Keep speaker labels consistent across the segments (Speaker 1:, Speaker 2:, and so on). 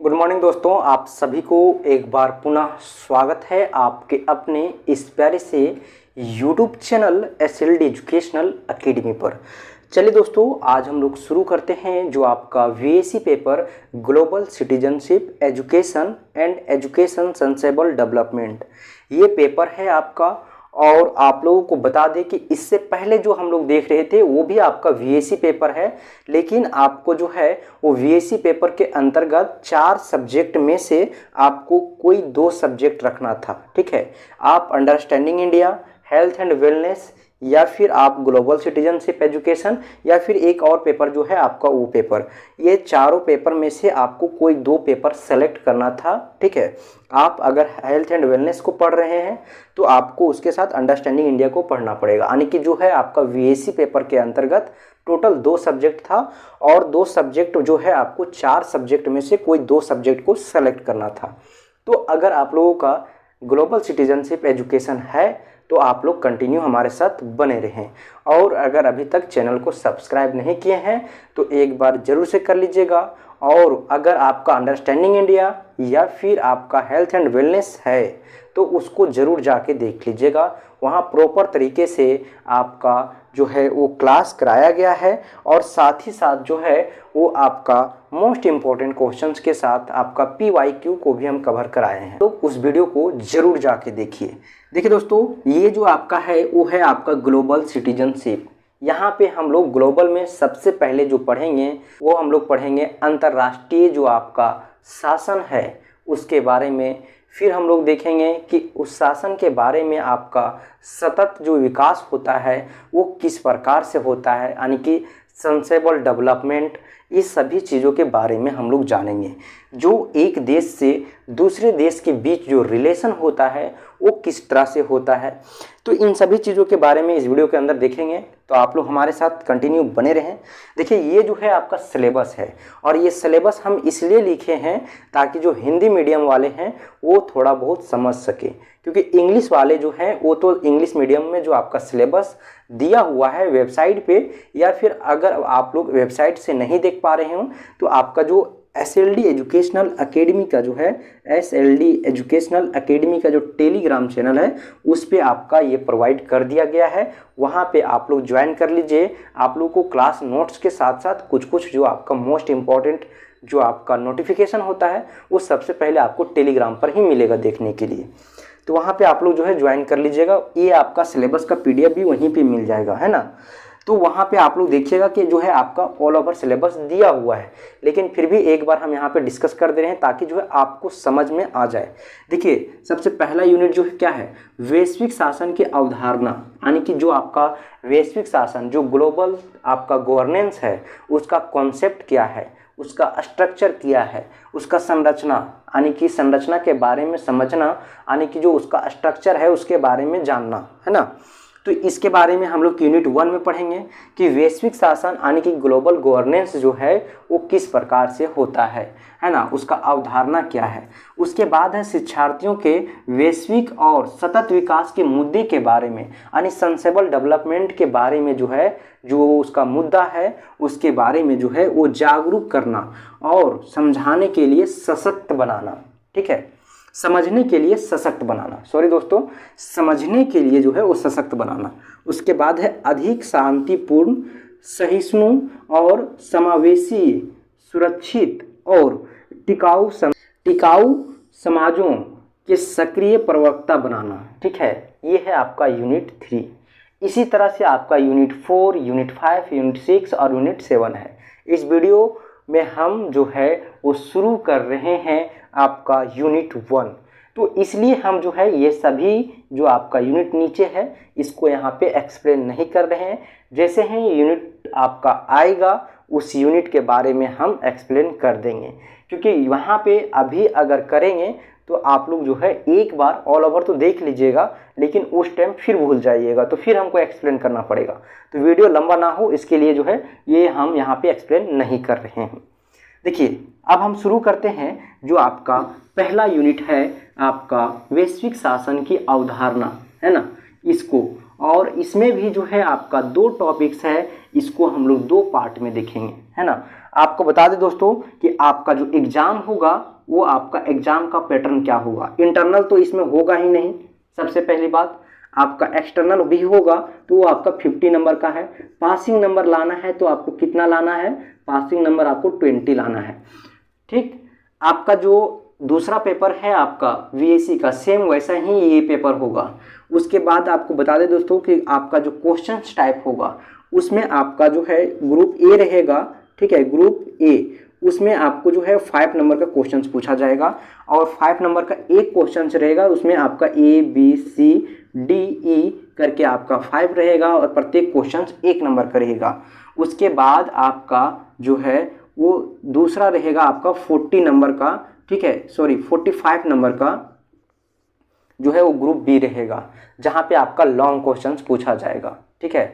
Speaker 1: Good morning दोस्तों, आप सभी को एक बार पुनः स्वागत है आपके अपने इस प्यारे से YouTube channel SLD educational academy पर। चलिए दोस्तों, आज हम लोग शुरू करते हैं जो आपका VAC paper global citizenship education and education sustainable development, ये पेपर है आपका। और आप लोगों को बता दें कि इससे पहले जो हम लोग देख रहे थे वो भी आपका VAC पेपर है, लेकिन आपको जो है वो VAC पेपर के अंतर्गत 4 सब्जेक्ट में से आपको कोई 2 सब्जेक्ट रखना था। ठीक है, आप understanding India, health and wellness, या फिर आप ग्लोबल सिटीजनशिप एजुकेशन, या फिर एक और पेपर जो है आपका वो पेपर, ये चारों पेपर में से आपको कोई 2 पेपर सेलेक्ट करना था। ठीक है, आप अगर हेल्थ एंड वेलनेस को पढ़ रहे हैं तो आपको उसके साथ अंडरस्टैंडिंग इंडिया को पढ़ना पड़ेगा, यानी कि जो है आपका VAC पेपर के अंतर्गत टोटल 2 सब्जेक्ट था और 2 सब्जेक्ट जो है आपको 4 सब्जेक्ट में से कोई 2 सब्जेक्ट को सेलेक्ट करना था। तो अगर आप लोगों का ग्लोबल सिटीजनशिप एजुकेशन है तो आप लोग कंटिन्यू हमारे साथ बने रहें, और अगर अभी तक चैनल को सब्सक्राइब नहीं किए हैं तो एक बार ज़रूर से कर लीजिएगा। और अगर आपका अंडरस्टैंडिंग इंडिया या फिर आपका हेल्थ एंड वेलनेस है तो उसको ज़रूर जाके देख लीजिएगा, वहाँ प्रॉपर तरीके से आपका जो है वो क्लास कराया गया है, और साथ ही साथ जो है वो आपका मोस्ट इम्पॉर्टेंट क्वेश्चंस के साथ आपका PYQ को भी हम कवर कराए हैं। तो उस वीडियो को ज़रूर जाके देखिए। देखिए दोस्तों, ये जो आपका है वो है आपका ग्लोबल सिटीजनशिप। यहाँ पे हम लोग ग्लोबल में सबसे पहले जो पढ़ेंगे वो हम लोग पढ़ेंगे अंतर्राष्ट्रीय जो आपका शासन है उसके बारे में। फिर हम लोग देखेंगे कि उस शासन के बारे में आपका सतत जो विकास होता है वो किस प्रकार से होता है, यानी कि सस्टेनेबल डेवलपमेंट, इस सभी चीज़ों के बारे में हम लोग जानेंगे। जो एक देश से दूसरे देश के बीच जो रिलेशन होता है वो किस तरह से होता है, तो इन सभी चीज़ों के बारे में इस वीडियो के अंदर देखेंगे। तो आप लोग हमारे साथ कंटिन्यू बने रहें। देखिए, ये जो है आपका सिलेबस है, और ये सिलेबस हम इसलिए लिखे हैं ताकि जो हिंदी मीडियम वाले हैं वो थोड़ा बहुत समझ सके, क्योंकि इंग्लिश वाले जो हैं वो तो इंग्लिश मीडियम में जो आपका सिलेबस दिया हुआ है वेबसाइट पे, या फिर अगर आप लोग वेबसाइट से नहीं देख पा रहे हो तो आपका जो SLD एजुकेशनल अकेडमी का जो है SLD एजुकेशनल अकेडमी का जो टेलीग्राम चैनल है उस पे आपका ये प्रोवाइड कर दिया गया है, वहाँ पे आप लोग ज्वाइन कर लीजिए। आप लोग को क्लास नोट्स के साथ साथ कुछ कुछ जो आपका मोस्ट इम्पॉर्टेंट जो आपका नोटिफिकेशन होता है वो सबसे पहले आपको टेलीग्राम पर ही मिलेगा देखने के लिए। तो वहाँ पे आप लोग जो है ज्वाइन कर लीजिएगा। ये आपका सिलेबस का PDF भी वहीं पे मिल जाएगा, है ना। तो वहाँ पे आप लोग देखिएगा कि जो है आपका ऑल ओवर सिलेबस दिया हुआ है, लेकिन फिर भी एक बार हम यहाँ पे डिस्कस कर दे रहे हैं ताकि जो है आपको समझ में आ जाए। देखिए, सबसे पहला यूनिट जो है क्या है, वैश्विक शासन की अवधारणा, यानी कि जो आपका वैश्विक शासन जो ग्लोबल आपका गवर्नेंस है उसका कॉन्सेप्ट क्या है, उसका स्ट्रक्चर क्या है, उसका संरचना, यानी कि संरचना के बारे में समझना, यानी कि जो उसका स्ट्रक्चर है उसके बारे में जानना, है ना। तो इसके बारे में हम लोग यूनिट 1 में पढ़ेंगे कि वैश्विक शासन यानी कि ग्लोबल गवर्नेंस जो है वो किस प्रकार से होता है ना, उसका अवधारणा क्या है। उसके बाद है शिक्षार्थियों के वैश्विक और सतत विकास के मुद्दे के बारे में, यानी सस्टेनेबल डेवलपमेंट के बारे में जो है जो उसका मुद्दा है उसके बारे में जो है वो जागरूक करना और समझाने के लिए सशक्त बनाना। ठीक है, समझने के लिए सशक्त बनाना, सॉरी दोस्तों, समझने के लिए जो है वो सशक्त बनाना। उसके बाद है अधिक शांतिपूर्ण, सहिष्णु और समावेशी, सुरक्षित और टिकाऊ समाजों के सक्रिय प्रवक्ता बनाना। ठीक है, ये है आपका यूनिट 3। इसी तरह से आपका यूनिट 4, यूनिट 5, यूनिट 6 और यूनिट 7 है। इस वीडियो में हम जो है वो शुरू कर रहे हैं आपका यूनिट 1, तो इसलिए हम जो है ये सभी जो आपका यूनिट नीचे है इसको यहाँ पे एक्सप्लेन नहीं कर रहे हैं। जैसे ही यूनिट आपका आएगा उस यूनिट के बारे में हम एक्सप्लेन कर देंगे, क्योंकि वहाँ पे अभी अगर करेंगे तो आप लोग जो है एक बार ऑल ओवर तो देख लीजिएगा, लेकिन उस टाइम फिर भूल जाइएगा, तो फिर हमको एक्सप्लेन करना पड़ेगा। तो वीडियो लंबा ना हो इसके लिए जो है ये हम यहाँ पे एक्सप्लेन नहीं कर रहे हैं। देखिए, अब हम शुरू करते हैं। जो आपका पहला यूनिट है आपका वैश्विक शासन की अवधारणा, है ना, इसको, और इसमें भी जो है आपका 2 टॉपिक्स है, इसको हम लोग 2 पार्ट में देखेंगे, है ना। आपको बता दें दोस्तों कि आपका जो एग्ज़ाम होगा वो आपका एग्जाम का पैटर्न क्या होगा। इंटरनल तो इसमें होगा ही नहीं, सबसे पहली बात। आपका एक्सटर्नल भी होगा तो वो आपका 50 नंबर का है। पासिंग नंबर लाना है तो आपको कितना लाना है, पासिंग नंबर आपको 20 लाना है। ठीक, आपका जो दूसरा पेपर है आपका वीएसी का, सेम वैसा ही ये पेपर होगा। उसके बाद आपको बता दें दोस्तों कि आपका जो क्वेश्चन टाइप होगा उसमें आपका जो है ग्रुप ए रहेगा। ठीक है, ग्रुप ए, उसमें आपको जो है 5 नंबर का क्वेश्चन पूछा जाएगा और 5 नंबर का एक क्वेश्चन रहेगा, उसमें आपका A B C D E करके आपका 5 रहेगा और प्रत्येक क्वेश्चन 1 नंबर का रहेगा। उसके बाद आपका जो है वो दूसरा रहेगा आपका 40 नंबर का, ठीक है, सॉरी 45 नंबर का जो है वो ग्रुप बी रहेगा, जहाँ पे आपका लॉन्ग क्वेश्चंस पूछा जाएगा। ठीक है,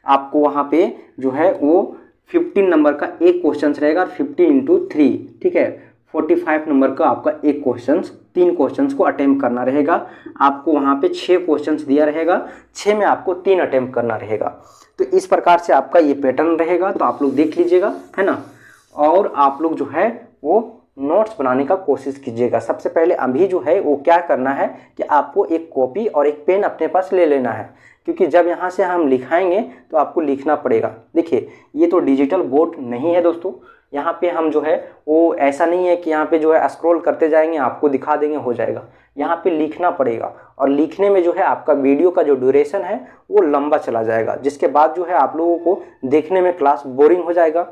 Speaker 1: आपको वहाँ पे जो है वो 15 नंबर का एक क्वेश्चन रहेगा, 15 × 3, ठीक है, 45 नंबर का आपका एक क्वेश्चन, 3 क्वेश्चंस को अटेम्प्ट करना रहेगा। आपको वहाँ पे 6 क्वेश्चंस दिया रहेगा, 6 में आपको 3 अटेम्प्ट करना रहेगा। तो इस प्रकार से आपका ये पैटर्न रहेगा, तो आप लोग देख लीजिएगा, है ना। और आप लोग जो है वो नोट्स बनाने का कोशिश कीजिएगा। सबसे पहले अभी जो है वो क्या करना है कि आपको एक कॉपी और एक पेन अपने पास ले लेना है, क्योंकि जब यहाँ से हम लिखाएंगे तो आपको लिखना पड़ेगा। देखिए, ये तो डिजिटल बोर्ड नहीं है दोस्तों, यहाँ पे हम जो है वो ऐसा नहीं है कि यहाँ पे जो है स्क्रॉल करते जाएंगे आपको दिखा देंगे हो जाएगा। यहाँ पे लिखना पड़ेगा और लिखने में जो है आपका वीडियो का जो ड्यूरेशन है वो लंबा चला जाएगा, जिसके बाद जो है आप लोगों को देखने में क्लास बोरिंग हो जाएगा।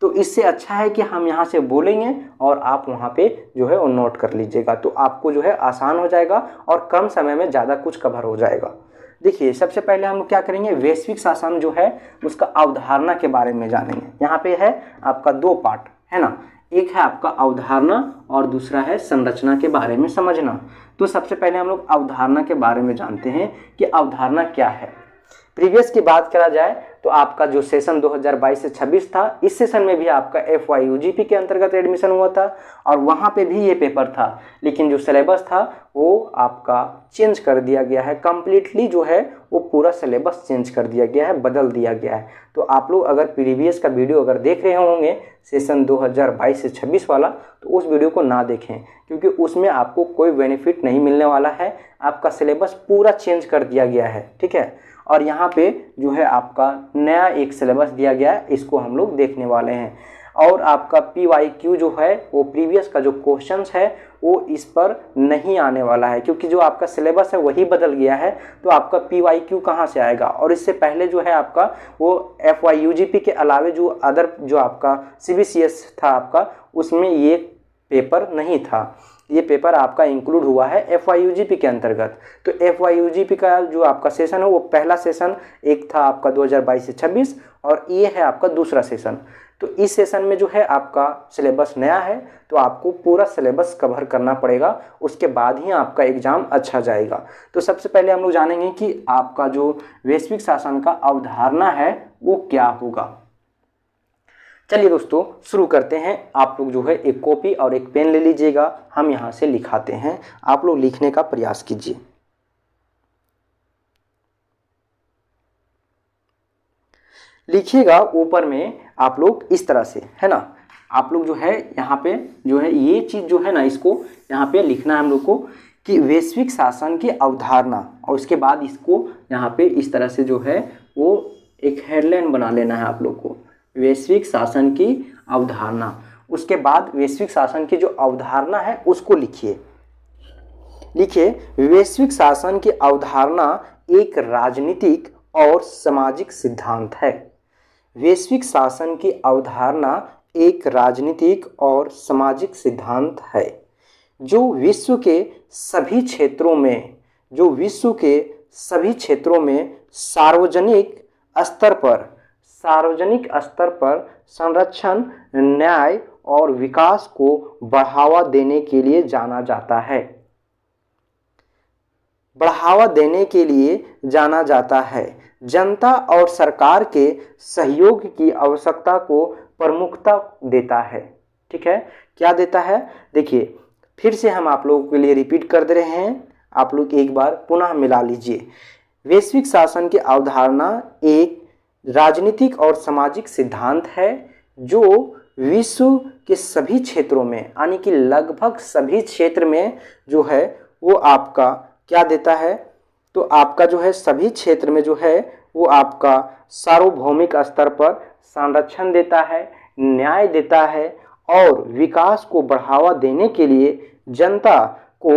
Speaker 1: तो इससे अच्छा है कि हम यहाँ से बोलेंगे और आप वहाँ पे जो है वो नोट कर लीजिएगा, तो आपको जो है आसान हो जाएगा और कम समय में ज़्यादा कुछ कवर हो जाएगा। देखिए, सबसे पहले हम लोग क्या करेंगे, वैश्विक शासन जो है उसका अवधारणा के बारे में जानेंगे। यहाँ पे है आपका 2 पार्ट, है ना, एक है आपका अवधारणा और दूसरा है संरचना के बारे में समझना। तो सबसे पहले हम लोग अवधारणा के बारे में जानते हैं कि अवधारणा क्या है। प्रीवियस की बात करा जाए तो आपका जो सेशन 2022 से 26 था, इस सेशन में भी आपका FYUGP के अंतर्गत एडमिशन हुआ था और वहाँ पे भी ये पेपर था, लेकिन जो सिलेबस था वो आपका चेंज कर दिया गया है। कम्प्लीटली जो है वो पूरा सिलेबस चेंज कर दिया गया है, बदल दिया गया है। तो आप लोग अगर प्रीवियस का वीडियो अगर देख रहे होंगे सेशन 2022 से 26 वाला, तो उस वीडियो को ना देखें, क्योंकि उसमें आपको कोई बेनिफिट नहीं मिलने वाला है। आपका सिलेबस पूरा चेंज कर दिया गया है, ठीक है। और यहाँ पे जो है आपका नया एक सिलेबस दिया गया है, इसको हम लोग देखने वाले हैं। और आपका PYQ जो है वो प्रीवियस का जो क्वेश्चंस है वो इस पर नहीं आने वाला है, क्योंकि जो आपका सिलेबस है वही बदल गया है। तो आपका PYQ कहाँ से आएगा। और इससे पहले जो है आपका वो FYUGP के अलावे जो अदर जो आपका CBCS था आपका, उसमें ये पेपर नहीं था। ये पेपर आपका इंक्लूड हुआ है FYUGP के अंतर्गत। तो FYUGP का जो आपका सेशन है वो पहला सेशन एक था आपका 2022 से 26 और ये है आपका दूसरा सेशन। तो इस सेशन में जो है आपका सिलेबस नया है, तो आपको पूरा सिलेबस कवर करना पड़ेगा, उसके बाद ही आपका एग्जाम अच्छा जाएगा। तो सबसे पहले हम लोग जानेंगे कि आपका जो वैश्विक शासन का अवधारणा है वो क्या होगा। चलिए दोस्तों शुरू करते हैं। आप लोग जो है एक कॉपी और एक पेन ले लीजिएगा, हम यहाँ से लिखाते हैं, आप लोग लिखने का प्रयास कीजिए। लिखिएगा ऊपर में आप लोग इस तरह से, है ना। आप लोग जो है यहाँ पे जो है ये चीज़ जो है ना, इसको यहाँ पे लिखना है हम लोग को कि वैश्विक शासन की अवधारणा, और उसके बाद इसको यहाँ पे इस तरह से जो है वो एक हेडलाइन बना लेना है आप लोग को, वैश्विक शासन की अवधारणा। उसके बाद वैश्विक शासन की जो अवधारणा है उसको लिखिए। वैश्विक शासन की अवधारणा एक राजनीतिक और सामाजिक सिद्धांत है। वैश्विक शासन की अवधारणा एक राजनीतिक और सामाजिक सिद्धांत है जो विश्व के सभी क्षेत्रों में सार्वजनिक स्तर पर संरक्षण, न्याय और विकास को बढ़ावा देने के लिए जाना जाता है। जनता और सरकार के सहयोग की आवश्यकता को प्रमुखता देता है। ठीक है, क्या देता है, देखिए फिर से हम आप लोगों के लिए रिपीट कर दे रहे हैं, आप लोग एक बार पुनः मिला लीजिए। वैश्विक शासन की अवधारणा एक राजनीतिक और सामाजिक सिद्धांत है जो विश्व के सभी क्षेत्रों में, यानी कि लगभग सभी क्षेत्र में जो है वो आपका क्या देता है, तो आपका जो है सभी क्षेत्र में जो है वो आपका सार्वभौमिक स्तर पर संरक्षण देता है, न्याय देता है और विकास को बढ़ावा देने के लिए जनता को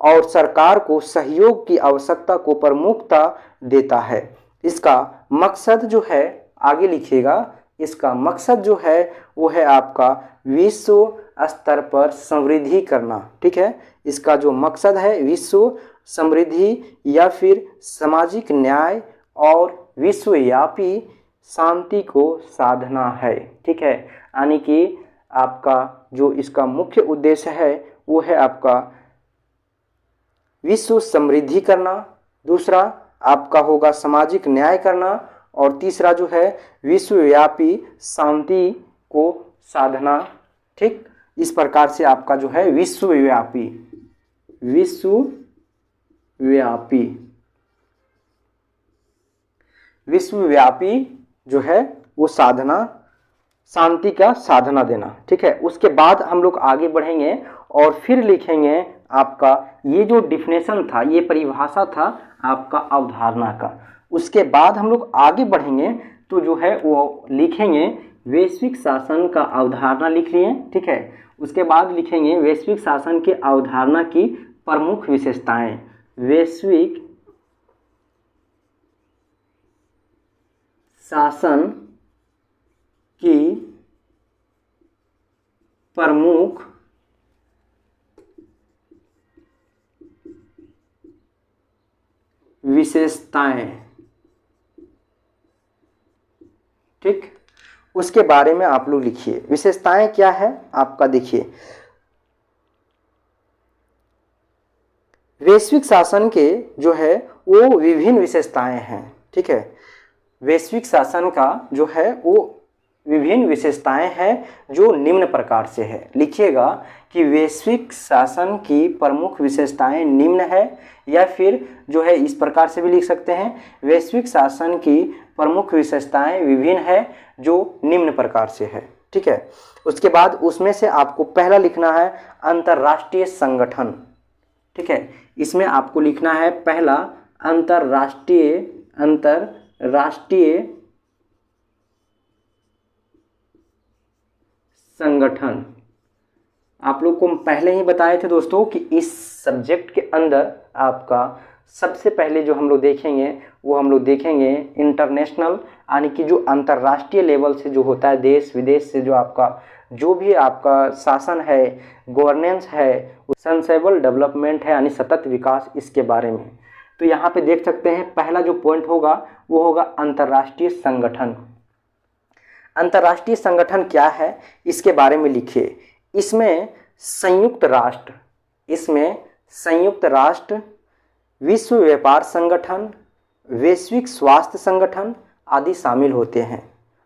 Speaker 1: और सरकार को सहयोग की आवश्यकता को प्रमुखता देता है। इसका मकसद जो है, आगे लिखिएगा, इसका मकसद जो है वो है आपका विश्व स्तर पर समृद्धि करना। ठीक है, इसका जो मकसद है विश्व समृद्धि या फिर सामाजिक न्याय और विश्वव्यापी शांति को साधना है। ठीक है, यानी कि आपका जो इसका मुख्य उद्देश्य है वो है आपका विश्व समृद्धि करना, दूसरा आपका होगा सामाजिक न्याय करना और तीसरा जो है विश्वव्यापी शांति को साधना। ठीक, इस प्रकार से आपका जो है विश्वव्यापी जो है वो साधना, शांति का साधना देना। ठीक है, उसके बाद हम लोग आगे बढ़ेंगे और फिर लिखेंगे आपका ये जो डिफिनेशन था, ये परिभाषा था आपका अवधारणा का। उसके बाद हम लोग आगे बढ़ेंगे तो जो है वो लिखेंगे वैश्विक शासन का अवधारणा लिख लिए। ठीक है, उसके बाद लिखेंगे वैश्विक शासन की अवधारणा की प्रमुख विशेषताएं। वैश्विक शासन की प्रमुख विशेषताएं। ठीक, उसके बारे में आप लोग लिखिए। विशेषताएं क्या है आपका, देखिए वैश्विक शासन के जो है वो विभिन्न विशेषताएं हैं। ठीक है, वैश्विक शासन का जो है वो विभिन्न विशेषताएं हैं जो निम्न प्रकार से है। लिखिएगा कि वैश्विक शासन की प्रमुख विशेषताएं निम्न है, या फिर जो है इस प्रकार से भी लिख सकते हैं वैश्विक शासन की प्रमुख विशेषताएं विभिन्न है जो निम्न प्रकार से है। ठीक है, उसके बाद उसमें से आपको पहला लिखना है अंतर्राष्ट्रीय संगठन। ठीक है, इसमें आपको लिखना है पहला अंतर्राष्ट्रीय संगठन। आप लोग को हम पहले ही बताए थे दोस्तों कि इस सब्जेक्ट के अंदर आपका सबसे पहले जो हम लोग देखेंगे वो हम लोग देखेंगे इंटरनेशनल, यानी कि जो अंतर्राष्ट्रीय लेवल से जो होता है, देश विदेश से जो आपका जो भी आपका शासन है, गवर्नेंस है, सस्टेनेबल डेवलपमेंट है यानी सतत विकास, इसके बारे में। तो यहाँ पे देख सकते हैं पहला जो पॉइंट होगा वो होगा अंतर्राष्ट्रीय संगठन। अंतर्राष्ट्रीय संगठन क्या है इसके बारे में लिखिए। इसमें संयुक्त राष्ट्र, विश्व व्यापार संगठन, वैश्विक स्वास्थ्य संगठन आदि शामिल होते हैं।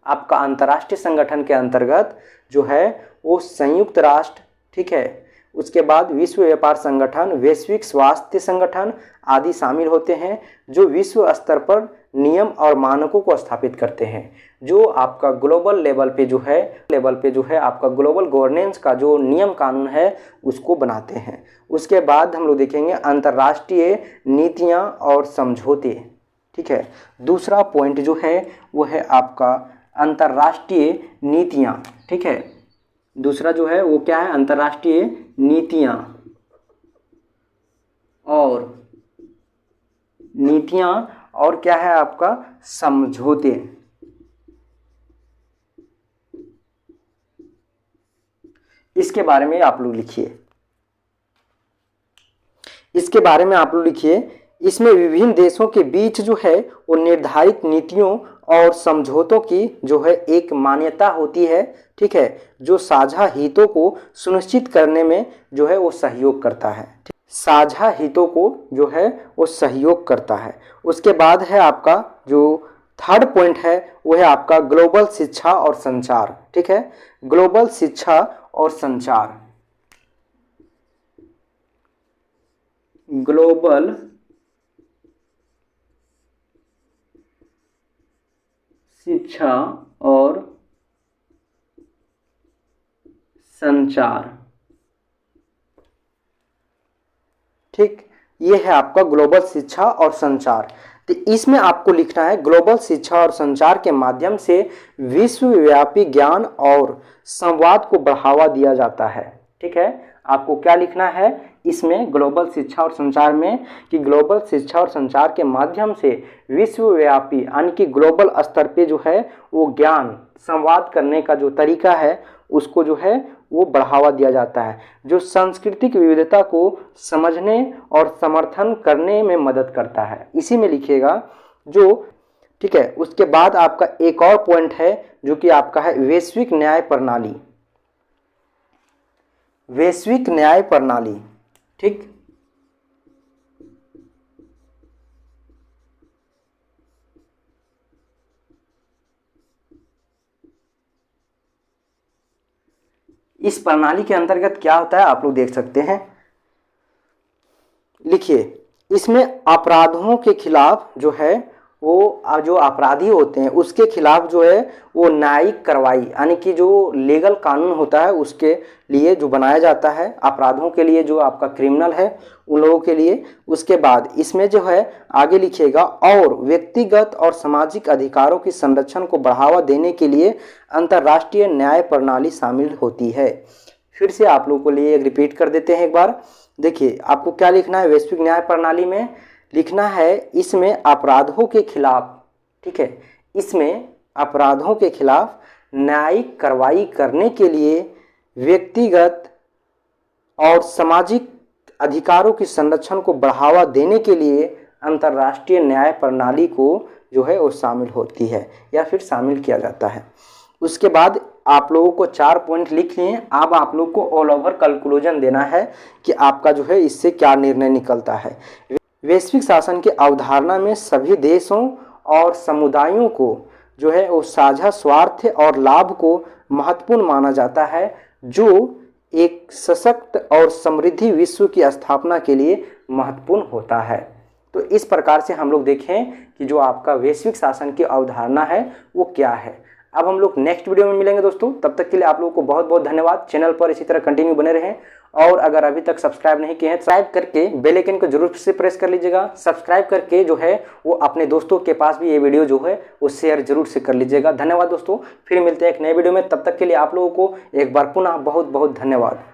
Speaker 1: आपका अंतर्राष्ट्रीय संगठन के अंतर्गत जो है वो संयुक्त राष्ट्र, ठीक है, उसके बाद विश्व व्यापार संगठन, वैश्विक स्वास्थ्य संगठन आदि शामिल होते हैं जो विश्व स्तर पर नियम और मानकों को स्थापित करते हैं, जो आपका ग्लोबल लेवल पे जो है आपका ग्लोबल गवर्नेंस का जो नियम कानून है उसको बनाते हैं। उसके बाद हम लोग देखेंगे अंतर्राष्ट्रीय नीतियां और समझौते। ठीक है, दूसरा पॉइंट जो है वो है आपका अंतर्राष्ट्रीय नीतियां। ठीक है, दूसरा जो है वो क्या है, अंतर्राष्ट्रीय नीतियां और क्या है आपका समझौते। इसके बारे में आप लोग लिखिए। इसमें विभिन्न देशों के बीच जो है वो निर्धारित नीतियों और समझौतों की जो है एक मान्यता होती है। ठीक है, जो साझा हितों को सुनिश्चित करने में जो है वो सहयोग करता है। साझा हितों को जो है वो सहयोग करता है। उसके बाद है आपका जो थर्ड पॉइंट है वो है आपका ग्लोबल शिक्षा और संचार। ठीक है, ग्लोबल शिक्षा और संचार, ग्लोबल शिक्षा और संचार। ठीक, ये है आपका ग्लोबल शिक्षा और संचार। तो इसमें आपको लिखना है ग्लोबल शिक्षा और संचार के माध्यम से विश्वव्यापी ज्ञान और संवाद को बढ़ावा दिया जाता है। ठीक है, आपको क्या लिखना है इसमें ग्लोबल शिक्षा और संचार में कि ग्लोबल शिक्षा और संचार के माध्यम से विश्वव्यापी यानी कि ग्लोबल स्तर पे जो है वो ज्ञान संवाद करने का जो तरीका है उसको जो है वो बढ़ावा दिया जाता है, जो सांस्कृतिक विविधता को समझने और समर्थन करने में मदद करता है। इसी में लिखिएगा जो, ठीक है। उसके बाद आपका एक और पॉइंट है जो कि आपका है वैश्विक न्याय प्रणाली। वैश्विक न्याय प्रणाली, ठीक, इस प्रणाली के अंतर्गत क्या होता है आप लोग देख सकते हैं। लिखिए, इसमें अपराधों के खिलाफ जो है वो जो अपराधी होते हैं उसके खिलाफ जो है वो न्यायिक कार्रवाई यानी कि जो लीगल कानून होता है उसके लिए जो बनाया जाता है, अपराधों के लिए जो आपका क्रिमिनल है उन लोगों के लिए। उसके बाद इसमें जो है आगे लिखिएगा और व्यक्तिगत और सामाजिक अधिकारों की संरक्षण को बढ़ावा देने के लिए अंतर्राष्ट्रीय न्याय प्रणाली शामिल होती है। फिर से आप लोगों को लिए रिपीट कर देते हैं एक बार। देखिए, आपको क्या लिखना है वैश्विक न्याय प्रणाली में, लिखना है इसमें अपराधों के खिलाफ, ठीक है, इसमें अपराधों के खिलाफ न्यायिक कार्रवाई करने के लिए व्यक्तिगत और सामाजिक अधिकारों की संरक्षण को बढ़ावा देने के लिए अंतर्राष्ट्रीय न्याय प्रणाली को जो है वो शामिल होती है या फिर शामिल किया जाता है। उसके बाद आप लोगों को 4 पॉइंट लिख लिए। अब आप लोग को ऑल ओवर कंक्लूजन देना है कि आपका जो है इससे क्या निर्णय निकलता है। वैश्विक शासन की अवधारणा में सभी देशों और समुदायों को जो है वो साझा स्वार्थ और लाभ को महत्वपूर्ण माना जाता है, जो एक सशक्त और समृद्धि विश्व की स्थापना के लिए महत्वपूर्ण होता है। तो इस प्रकार से हम लोग देखें कि जो आपका वैश्विक शासन की अवधारणा है वो क्या है। अब हम लोग नेक्स्ट वीडियो में मिलेंगे दोस्तों, तब तक के लिए आप लोगों को बहुत बहुत धन्यवाद। चैनल पर इसी तरह कंटिन्यू बने रहें और अगर अभी तक सब्सक्राइब नहीं किए हैं सब्सक्राइब करके बेल आइकन को जरूर से प्रेस कर लीजिएगा। सब्सक्राइब करके जो है वो अपने दोस्तों के पास भी ये वीडियो जो है वो शेयर जरूर से कर लीजिएगा। धन्यवाद दोस्तों, फिर मिलते हैं एक नए वीडियो में, तब तक के लिए आप लोगों को एक बार पुनः बहुत बहुत धन्यवाद।